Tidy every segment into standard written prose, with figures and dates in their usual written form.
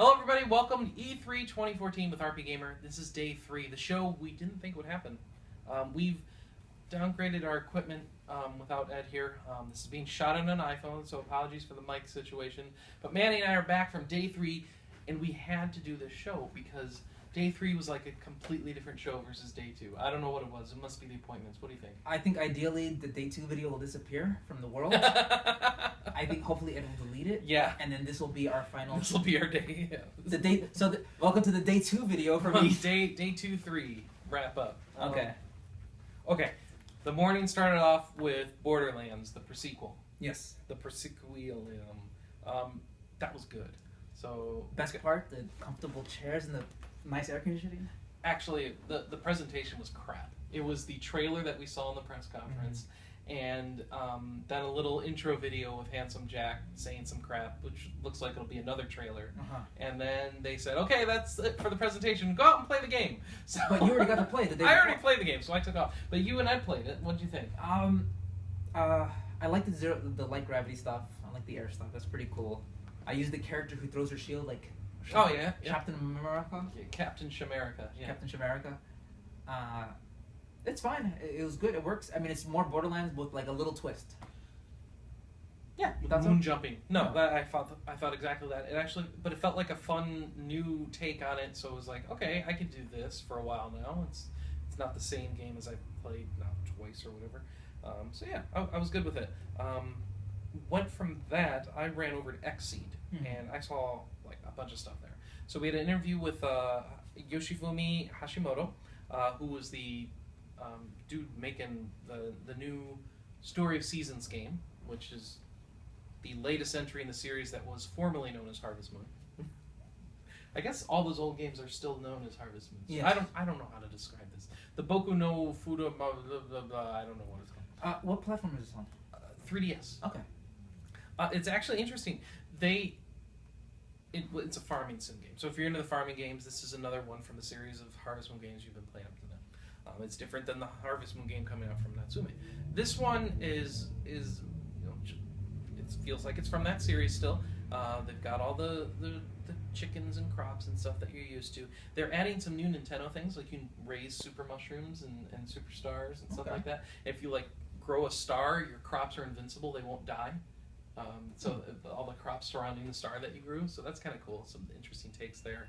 Hello everybody, welcome to E3 2014 with RPGamer. This is day 3, the show we didn't think would happen. We've downgraded our equipment without Ed here. This is being shot on an iPhone, so apologies for the mic situation. But Manny and I are back from day 3, and we had to do this show because day 3 was like a completely different show versus day 2. I don't know what it was. It must be the appointments. What do you think? I think ideally the day 2 video will disappear from the world. I think hopefully Ed will delete it. Yeah. And then this will be our final. This will be our day. Yeah. Welcome to the day 2 video for me. Day 2-3 wrap up. Okay. Okay. The morning started off with Borderlands, the prequel. Yes. The prequel. That was good. So best part, the comfortable chairs and the nice air conditioning. Actually, the presentation was crap. It was the trailer that we saw in the press conference, and then a little intro video of Handsome Jack saying some crap, which looks like it'll be another trailer. And then they said, "Okay, that's it for the presentation. Go out and play the game." So, but you already got to play the day I before. already played the game, so I took off. But you and I played it. What did you think? I like the light gravity stuff. I like the air stuff. That's pretty cool. I use the character who throws her shield like. Oh yeah, Captain America. Yeah, Captain Shamerica. Yeah. Captain Shamerica. It's fine. It was good. It works. I mean, it's more Borderlands with like a little twist. Yeah, moon jumping. No, that I thought exactly that. It actually, but it felt like a fun new take on it. So it was like, okay, I could do this for a while now. It's not the same game as I played now twice or whatever. So yeah, I was good with it. Went from that, I ran over to Xseed and I saw like a bunch of stuff there. So we had an interview with Yoshifumi Hashimoto, who was the dude making the new Story of Seasons game, which is the latest entry in the series that was formerly known as Harvest Moon. I guess all those old games are still known as Harvest Moon. So yeah. I don't know how to describe this. The Boku no Fuda, blah, blah, blah, blah, I don't know what it's called. What platform is this on? 3DS. Okay. It's actually interesting. It's a farming sim game. So if you're into the farming games, this is another one from the series of Harvest Moon games you've been playing up to now. It's different than the Harvest Moon game coming out from Natsume. This one is it feels like it's from that series still. They've got all the chickens and crops and stuff that you're used to. They're adding some new Nintendo things, like you can raise super mushrooms and super stars and stuff like that. If you like grow a star, your crops are invincible; they won't die. So all the crops surrounding the star that you grew, so that's kind of cool. Some interesting takes there.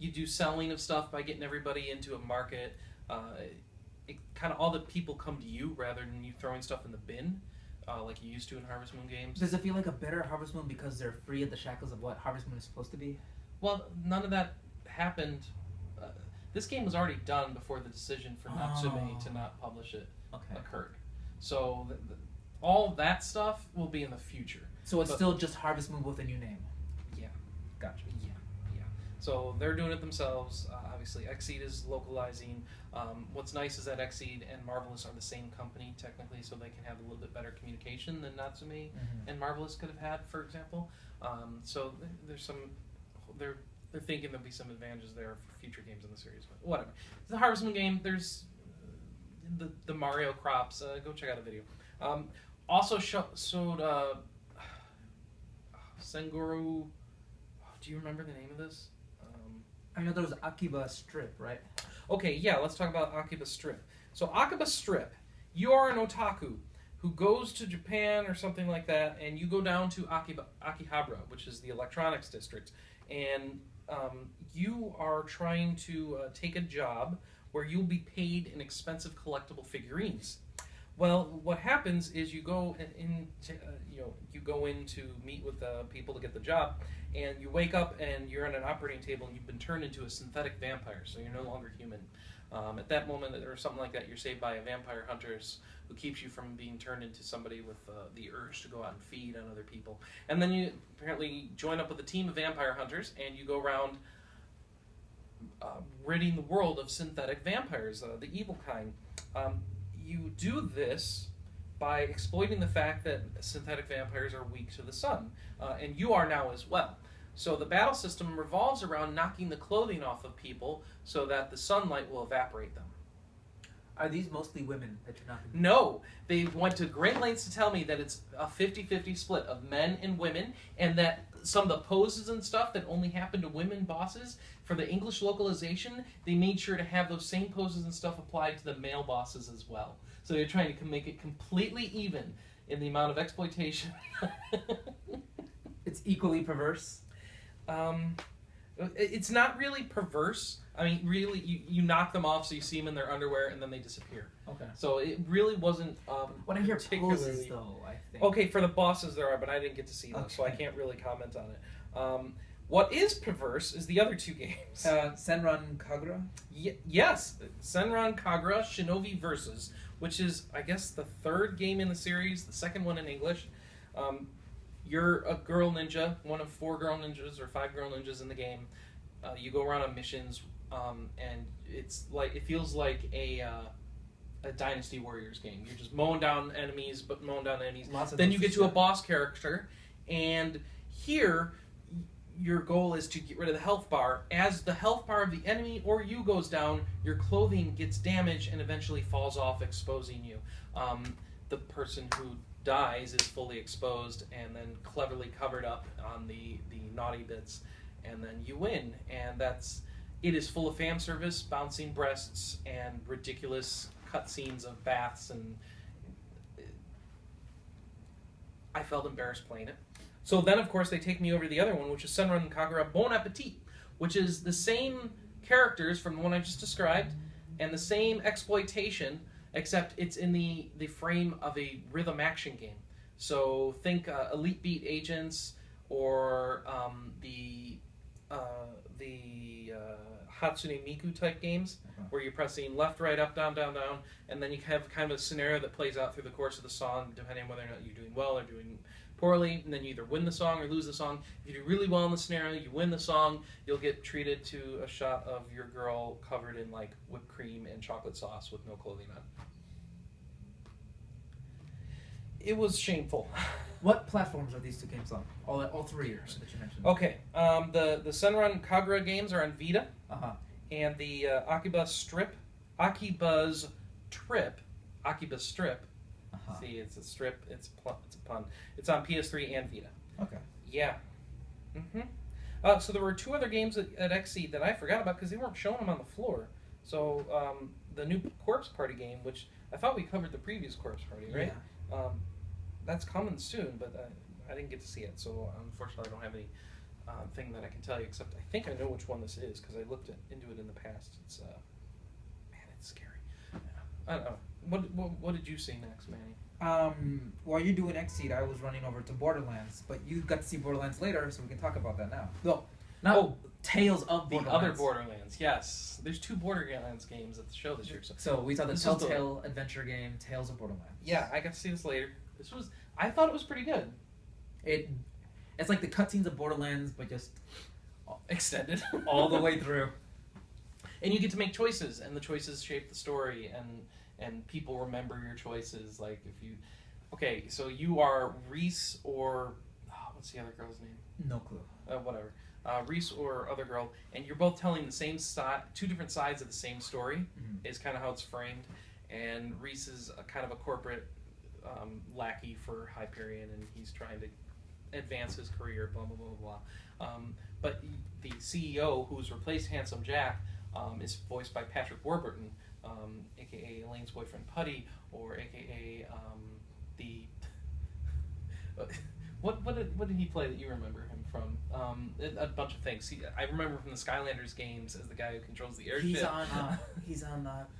You do selling of stuff by getting everybody into a market. Kind of all the people come to you rather than you throwing stuff in the bin, like you used to in Harvest Moon games. Does it feel like a better Harvest Moon because they're free of the shackles of what Harvest Moon is supposed to be? Well, none of that happened. This game was already done before the decision for Natsume to not publish it occurred. So all that stuff will be in the future. So it's still just Harvest Moon with a new name? Yeah. Gotcha. Yeah. So they're doing it themselves. Obviously, Xseed is localizing. What's nice is that Xseed and Marvelous are the same company, technically, so they can have a little bit better communication than Natsume and Marvelous could have had, for example. So there's some... They're thinking there'll be some advantages there for future games in the series, but whatever. It's the Harvest Moon game. There's the Mario crops. Go check out the video. Also showed Senguru. Do you remember the name of this? I know there was Akiba Strip, right? Okay, yeah, let's talk about Akiba Strip. So Akiba Strip, you are an otaku who goes to Japan or something like that, and you go down to Akihabara, which is the electronics district, and you are trying to take a job where you'll be paid in expensive collectible figurines. Well, what happens is you go in to meet with people to get the job, and you wake up and you're on an operating table and you've been turned into a synthetic vampire, so you're no longer human. At that moment, or something like that, you're saved by a vampire hunter who keeps you from being turned into somebody with the urge to go out and feed on other people. And then you apparently join up with a team of vampire hunters, and you go around ridding the world of synthetic vampires, the evil kind. You do this by exploiting the fact that synthetic vampires are weak to the sun, and you are now as well. So the battle system revolves around knocking the clothing off of people so that the sunlight will evaporate them. Are these mostly women that you're not? No, they went to great lengths to tell me that it's a 50-50 split of men and women, and that some of the poses and stuff that only happen to women bosses, for the English localization, they made sure to have those same poses and stuff applied to the male bosses as well. So they're trying to make it completely even in the amount of exploitation. It's equally perverse. It's not really perverse. I mean, really, you knock them off so you see them in their underwear and then they disappear. Okay. So it really wasn't When I hear particularly... poses, though, I think... Okay, for the bosses there are, but I didn't get to see those, so I can't really comment on it. What is perverse is the other two games. Senran Kagura? Yes, Senran Kagura Shinobi Versus, which is, I guess, the third game in the series, the second one in English. You're a girl ninja, one of 4 girl ninjas or 5 girl ninjas in the game. You go around on missions, and it feels like a Dynasty Warriors game. You're just mowing down enemies, Then you get to a boss character, and here your goal is to get rid of the health bar. As the health bar of the enemy or you goes down, your clothing gets damaged and eventually falls off, exposing you. The person who dies is fully exposed and then cleverly covered up on the naughty bits, and then you win. And it is full of fan service, bouncing breasts, and ridiculous cutscenes of baths, and I felt embarrassed playing it. So then, of course, they take me over to the other one, which is Senran Kagura Bon Appetit, which is the same characters from the one I just described, and the same exploitation, except it's in the frame of a rhythm action game. So think Elite Beat Agents, or the Hatsune Miku type games, where you're pressing left, right, up, down, down, down, and then you have kind of a scenario that plays out through the course of the song, depending on whether or not you're doing well or doing poorly, and then you either win the song or lose the song. If you do really well in the scenario, you win the song, you'll get treated to a shot of your girl covered in like whipped cream and chocolate sauce with no clothing on. It was shameful. What platforms are these two games on? All 3 years that you mentioned. Okay, the Senran Kagura games are on Vita, and the Akiba's Strip. See, it's a strip. It's a pun. It's on PS3 and Vita. Okay. Yeah. So there were 2 other games at XSEED that I forgot about because they weren't showing them on the floor. So the new Corpse Party game, which I thought we covered the previous Corpse Party, right? Yeah. That's coming soon, but I didn't get to see it. So unfortunately, I don't have any thing that I can tell you. Except I think I know which one this is because I looked into it in the past. It's it's scary. I don't know. What did you see next, Manny? While you're doing XSEED, I was running over to Borderlands, but you got to see Borderlands later, so we can talk about that now. No, not Tales of the Borderlands. Other Borderlands. Yes, there's 2 Borderlands games at the show this year. So we saw the Telltale adventure game, Tales of Borderlands. Yeah, I got to see this later. I thought it was pretty good. It's like the cutscenes of Borderlands, but just extended all the way through. And you get to make choices, and the choices shape the story, and people remember your choices. Like if you, okay, so you are Reese or what's the other girl's name? No clue. Whatever, Reese or other girl, and you're both telling the same 2 different sides of the same story. Is kind of how it's framed. And Reese is kind of a corporate lackey for Hyperion, and he's trying to advance his career. Blah blah blah blah. But the CEO, who's replaced Handsome Jack, is voiced by Patrick Warburton, aka Elaine's boyfriend Putty, or aka the what did he play that you remember him from? A bunch of things. I remember from the Skylanders games as the guy who controls the airship.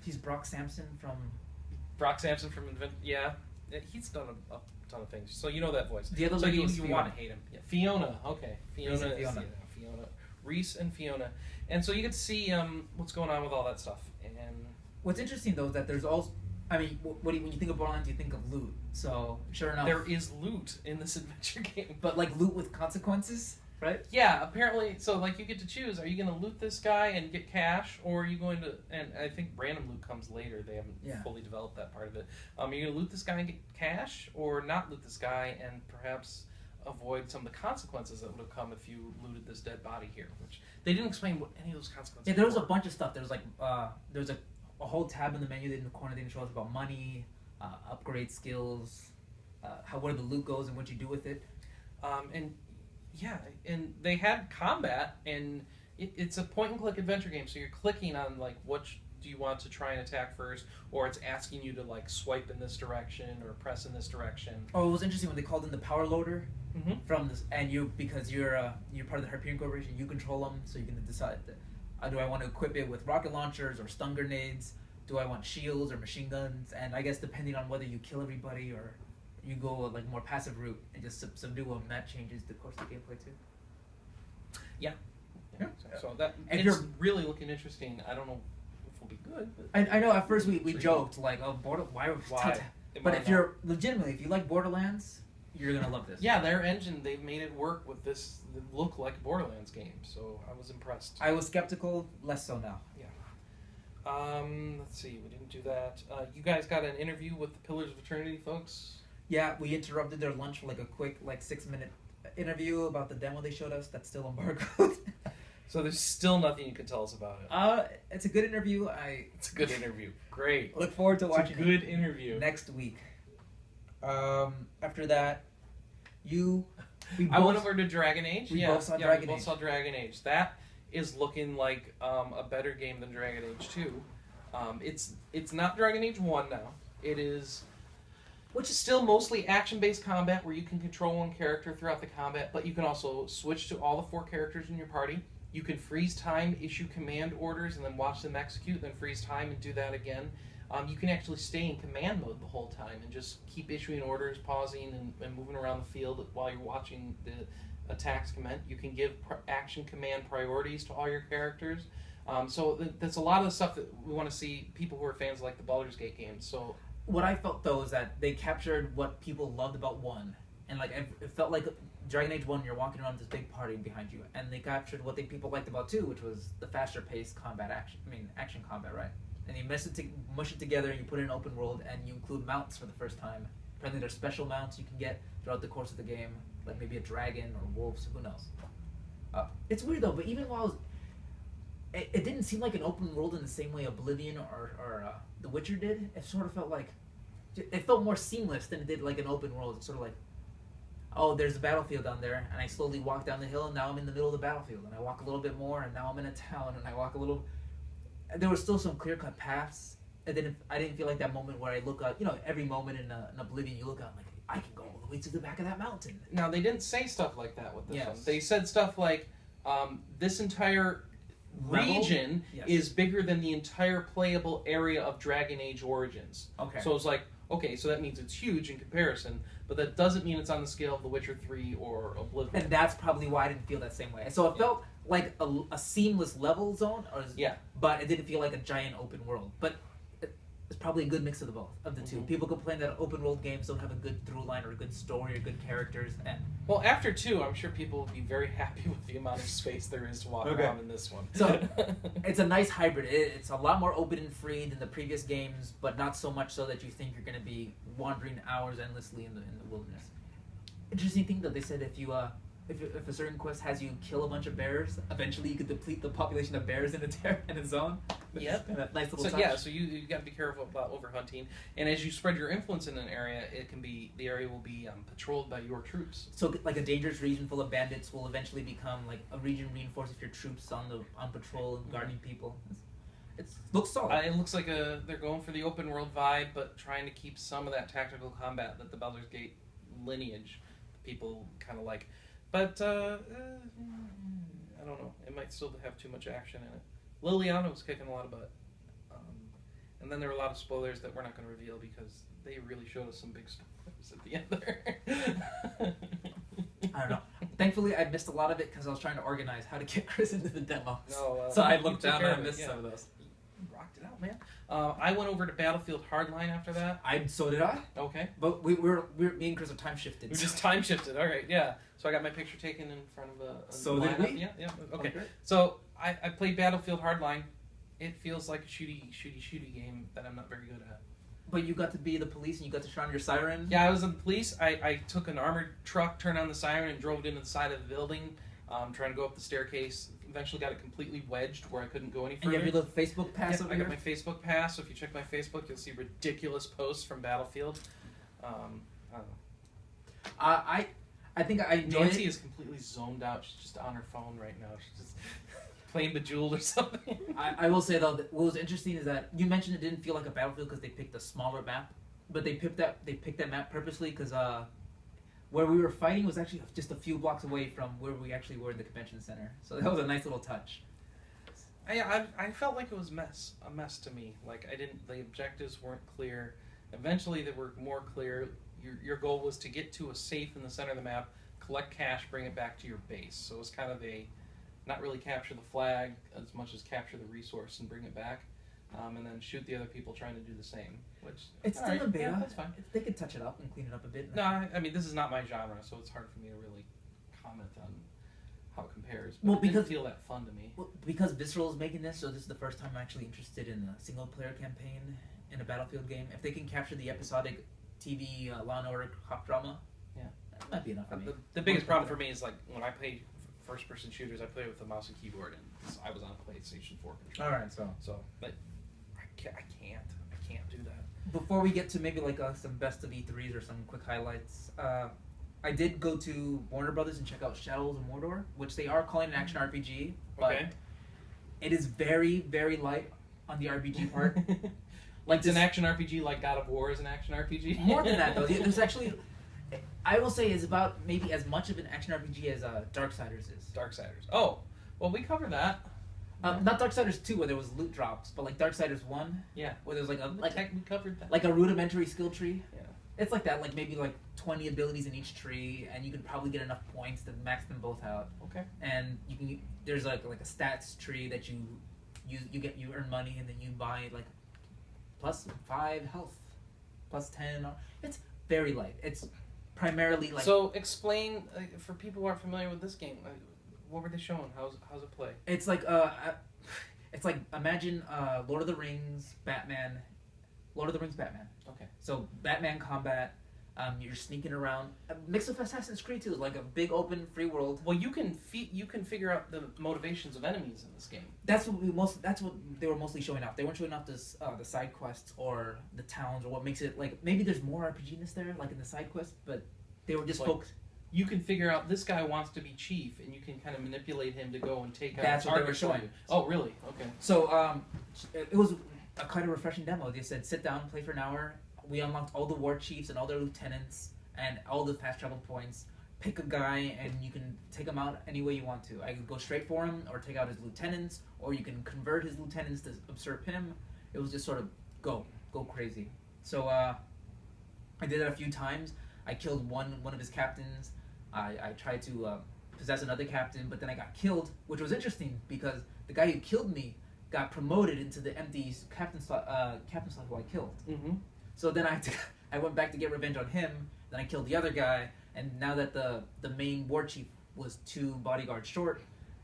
He's Brock Sampson from Yeah, he's done a ton of things. So you know that voice. The other lady was you Fiona. Want to hate him. Yeah, Fiona. Okay, Fiona. Reese and Fiona. And so you get to see what's going on with all that stuff. And what's interesting though is that there's also, I mean, when you think of Borderlands, you think of loot. So sure enough, there is loot in this adventure game, but like loot with consequences, right? Yeah, apparently. So like you get to choose: are you going to loot this guy and get cash, or are you going to? And I think random loot comes later. They haven't fully developed that part of it. Are you going to loot this guy and get cash, or not loot this guy and perhaps avoid some of the consequences that would have come if you looted this dead body here? Which they didn't explain what any of those consequences. Yeah, there was a bunch of stuff. There was like there's a whole tab in the menu in the corner that shows about money, upgrade skills, where the loot goes and what you do with it. And Yeah, and they had combat, and it's a point-and-click adventure game, so you're clicking on, like, which do you want to try and attack first, or it's asking you to, like, swipe in this direction or press in this direction. Oh, it was interesting when they called in the power loader Mm-hmm. from this, and because you're part of the Harpoon Corporation, you control them, so you can decide that, do I want to equip it with rocket launchers or stun grenades? Do I want shields or machine guns? And I guess depending on whether you kill everybody or you go like more passive route and just subdue them, that changes the course of the gameplay too. Yeah. So that if it's you're really looking interesting. I don't know if it'll be good. But I know at first we joked like, oh, why? But if you're legitimately, if you like Borderlands, you're gonna love this. Yeah, their engine, they've made it work with this look like a Borderlands game. So I was impressed. I was skeptical, less so now. Yeah. Let's see, we didn't do that. You guys got an interview with the Pillars of Eternity folks? Yeah, we interrupted their lunch for like a quick 6-minute interview about the demo they showed us that's still embargoed. So there's still nothing you can tell us about it. It's a good interview. It's a good interview. Great. Look forward to watching a good interview next week. After that, I went over to Dragon Age. We both saw Dragon Age. We both saw Dragon Age. That is looking like a better game than Dragon Age 2. It's not Dragon Age 1 now. It is, which is still mostly action-based combat where you can control one character throughout the combat, but you can also switch to all the 4 characters in your party. You can freeze time, issue command orders, and then watch them execute, then freeze time and do that again. You can actually stay in command mode the whole time and just keep issuing orders, pausing, and moving around the field while you're watching the attacks commence. You can give action command priorities to all your characters. So that's a lot of the stuff that we want to see people who are fans like the Baldur's Gate games. So what I felt though is that they captured what people loved about 1, and like it felt like Dragon Age 1, you're walking around with this big party behind you, and they captured what people liked about 2, which was the faster paced combat action combat, right? And you mush it together, and you put it in an open world, and you include mounts for the first time. Apparently there's special mounts you can get throughout the course of the game, like maybe a dragon or wolves, who knows. It's weird though, but even while it didn't seem like an open world in the same way Oblivion or The Witcher did. It sort of felt like, it felt more seamless than it did like an open world. It's sort of like, oh, there's a battlefield down there, and I slowly walk down the hill, and now I'm in the middle of the battlefield, and I walk a little bit more, and now I'm in a town, and I walk a little. There were still some clear-cut paths. I didn't feel like that moment where I look out. Every moment in Oblivion, you look out like, I can go all the way to the back of that mountain. Now, they didn't say stuff like that with this Yes. one. They said stuff like, this entire region is bigger than the entire playable area of Dragon Age Origins. Okay. So it's like, okay, so that means it's huge in comparison, but that doesn't mean it's on the scale of The Witcher 3 or Oblivion. And that's probably why I didn't feel that same way. So it felt like a seamless level zone, but it didn't feel like a giant open world. But it's probably a good mix of the two. People complain that open world games don't have a good through line or a good story or good characters. And well, after 2, I'm sure people will be very happy with the amount of space there is to walk around in this one. So it's a nice hybrid. It's a lot more open and free than the previous games, but not so much so that you think you're going to be wandering hours endlessly in the wilderness. Interesting thing though, they said if a certain quest has you kill a bunch of bears, eventually you could deplete the population of bears in a zone. Yep. Nice little so touch. yeah, so you got to be careful about overhunting, and as you spread your influence in an area, the area will be patrolled by your troops. So like a dangerous region full of bandits will eventually become like a region reinforced with your troops on patrol and guarding people. It looks solid. It looks like they're going for the open world vibe, but trying to keep some of that tactical combat that the Baldur's Gate lineage people kind of like. But I don't know. It might still have too much action in it. Liliana was kicking a lot of butt. And then there were a lot of spoilers that we're not going to reveal because they really showed us some big spoilers at the end there. I don't know. Thankfully, I missed a lot of it because I was trying to organize how to get Chris into the demo. No, so I looked down and I missed some of those. You rocked it out, man. I went over to Battlefield Hardline after that. So did I. Okay. But me and Chris are time shifted. We just time shifted. All right, yeah. So I got my picture taken in front of a So did we? Yeah. Okay. So I played Battlefield Hardline. It feels like a shooty game that I'm not very good at. But you got to be the police and you got to shine your siren? Yeah, I was in the police. I took an armored truck, turned on the siren, and drove it into the side of the building, trying to go up the staircase. Eventually got it completely wedged where I couldn't go any further. And you have your little Facebook pass over I here? got my Facebook pass. So if you check my Facebook, you'll see ridiculous posts from Battlefield. I don't know. I I think I enjoyed Nancy it. is completely zoned out. She's just on her phone right now. She's just playing Bejeweled or something. I will say though, that what was interesting is that you mentioned it didn't feel like a Battlefield because they picked a smaller map, but they picked that map purposely because where we were fighting was actually just a few blocks away from where we actually were in the convention center. So that was a nice little touch. I felt like it was a mess to me. Like the objectives weren't clear. Eventually they were more clear. Your goal was to get to a safe in the center of the map, collect cash, bring it back to your base. So it was kind of not really capture the flag as much as capture the resource and bring it back, and then shoot the other people trying to do the same. Which it's still a beta. Yeah, that's fine. They could touch it up and clean it up a bit. No, I mean this is not my genre, so it's hard for me to really comment on how it compares. But it didn't feel that fun to me. Well, because Visceral is making this, so this is the first time I'm actually interested in a single-player campaign in a Battlefield game. If they can capture the episodic TV Law and Order cop drama, yeah, that might be enough for me. The biggest problem for me is like when I play first-person shooters, I play with a mouse and keyboard, and I was on a PlayStation 4 controller. All right, but I can't do that. Before we get to maybe like some best of E3s or some quick highlights, I did go to Warner Brothers and check out Shadows of Mordor, which they are calling an action RPG, but it is very, very light on the RPG part. Like it's an action RPG, like God of War is an action RPG. More than that, though. There's actually, I will say, is about maybe as much of an action RPG as Darksiders is. Darksiders. Oh, well, we covered that. Not Darksiders 2, where there was loot drops, but like Darksiders 1. Yeah. Where there's like we covered that. Like a rudimentary skill tree. Yeah. It's like that, like maybe like 20 abilities in each tree, and you can probably get enough points to max them both out. Okay. And you can there's like a stats tree that you earn money, and then you buy like +5 health, +10. It's very light. It's primarily like. So explain for people who aren't familiar with this game. What were they showing? How's it play? It's like imagine Lord of the Rings, Batman. Okay. So Batman combat. You're sneaking around. A mix of Assassin's Creed too, like a big open free world. Well, you can figure out the motivations of enemies in this game. That's what they were mostly showing off. They weren't showing off the side quests or the towns or what makes it like maybe there's more RPGness there, like in the side quests, but they were just focused. You can figure out this guy wants to be chief, and you can kind of manipulate him to go and take out. That's what they were showing. Oh, really? Okay. So it was a kind of refreshing demo. They said sit down, play for an hour. We unlocked all the war chiefs and all their lieutenants and all the fast travel points. Pick a guy and you can take him out any way you want to. I could go straight for him or take out his lieutenants, or you can convert his lieutenants to usurp him. It was just sort of go crazy. So I did that a few times. I killed one of his captains. I tried to possess another captain, but then I got killed, which was interesting because the guy who killed me got promoted into the empty captain slot who I killed. Mm-hmm. So then I went back to get revenge on him. Then I killed the other guy, and now that the main war chief was 2 bodyguards short,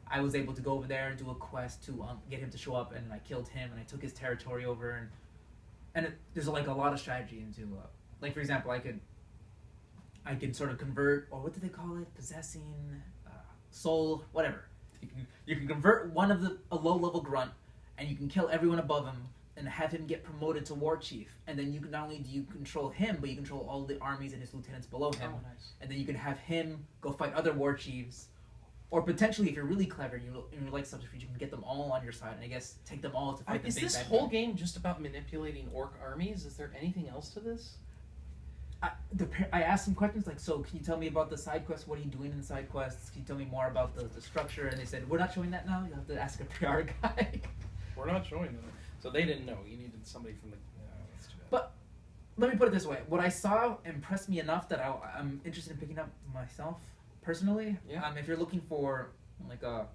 I was able to go over there and do a quest to get him to show up, and I killed him, and I took his territory over, and there's like a lot of strategy into like for example, I could sort of convert, or what do they call it, possessing, soul, whatever. You can convert one of a low level grunt, and you can kill everyone above him and have him get promoted to war chief, and then you can not only do you control him, but you control all the armies and his lieutenants below him. Oh, nice. And then you can have him go fight other war chiefs, or potentially if you're really clever and you like subterfuge, you can get them all on your side, and I guess take them all to fight the big bad guy. Is this whole game just about manipulating orc armies? Is there anything else to this? I asked some questions like, so can you tell me about the side quests? What are you doing in the side quests? Can you tell me more about the structure? And they said, we're not showing that now. You have to ask a PR guy. We're not showing them. So they didn't know. You needed somebody from the... that's too bad. But let me put it this way. What I saw impressed me enough that I'm interested in picking up myself, personally. Yeah. If you're looking for like a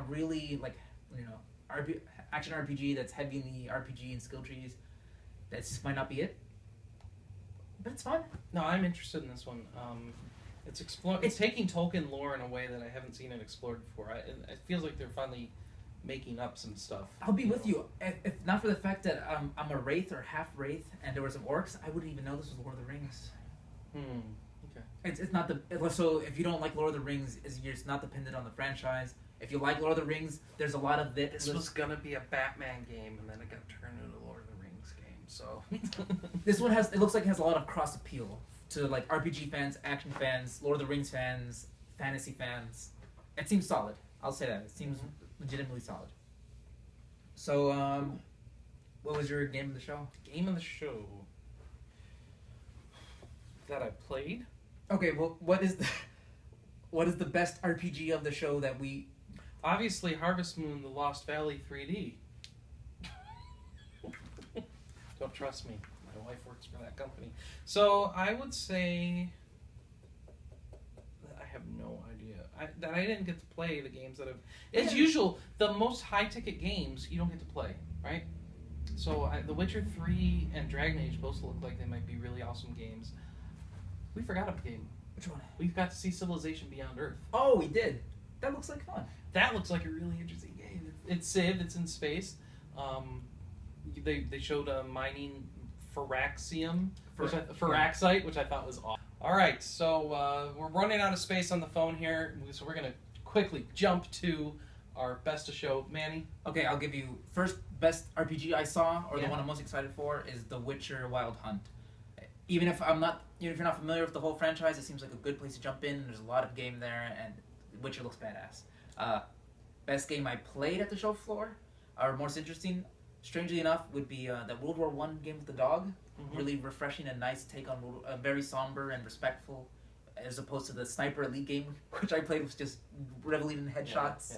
really, like, you know, action RPG that's heavy in the RPG and skill trees, that just might not be it. But it's fun. No, I'm interested in this one. It's taking Tolkien lore in a way that I haven't seen it explored before. It feels like they're finally making up some stuff. I'll be with you. If not for the fact that I'm a wraith or half wraith, and there were some orcs, I wouldn't even know this was Lord of the Rings. Okay. It's not so if you don't like Lord of the Rings, it's not dependent on the franchise. If you like Lord of the Rings, there's a lot of it. This was gonna be a Batman game, and then it got turned into a Lord of the Rings game. So this one looks like it has a lot of cross appeal to like RPG fans, action fans, Lord of the Rings fans, fantasy fans. It seems solid. I'll say that. It seems legitimately solid. So, what was your game of the show? Game of the show that I played? Okay, well, what is the best RPG of the show that we... Obviously, Harvest Moon: The Lost Valley 3D. Don't trust me. My wife works for that company. So I would say that I have no idea. That I didn't get to play the games that have... As usual, the most high-ticket games you don't get to play, right? So The Witcher 3 and Dragon Age both look like they might be really awesome games. We forgot a game. Which one? We got to see Civilization Beyond Earth. Oh, we did. That looks like fun. That looks like a really interesting game. It's Civ. It's in space. They showed a mining Phyraxium, Phyraxite, which I thought was awesome. All right, so we're running out of space on the phone here, so we're gonna quickly jump to our best of show. Manny. Okay, I'll give you first best RPG I saw, or the one I'm most excited for, is The Witcher Wild Hunt. Even if you're not familiar with the whole franchise, it seems like a good place to jump in. There's a lot of game there, and Witcher looks badass. Best game I played at the show floor, or most interesting, strangely enough, would be that World War I game with the dog. Mm-hmm. Really refreshing and nice take on very somber and respectful, as opposed to the Sniper Elite game, which I played was just reveling in headshots.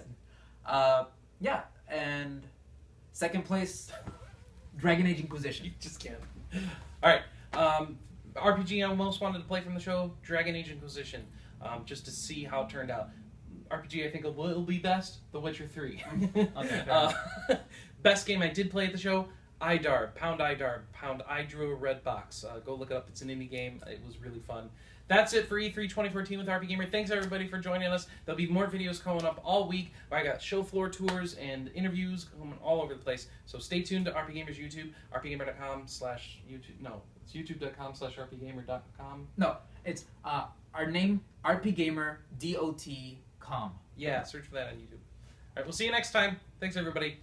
Yeah. And second place, Dragon Age Inquisition. You just can't. All right. RPG I most wanted to play from the show, Dragon Age Inquisition, just to see how it turned out. RPG I think will be best, The Witcher 3. Okay, best game I did play at the show, IDAR, Pound I Drew a Red Box. Go look it up, it's an indie game, it was really fun. That's it for E3 2014 with RPGamer. Thanks everybody for joining us. There'll be more videos coming up all week. I got show floor tours and interviews coming all over the place. So stay tuned to RPGamer's YouTube, rpgamer.com/YouTube. No, it's youtube.com/rpgamer.com. No, it's our name, RPGamer.com. Yeah, search for that on YouTube. All right, we'll see you next time. Thanks everybody.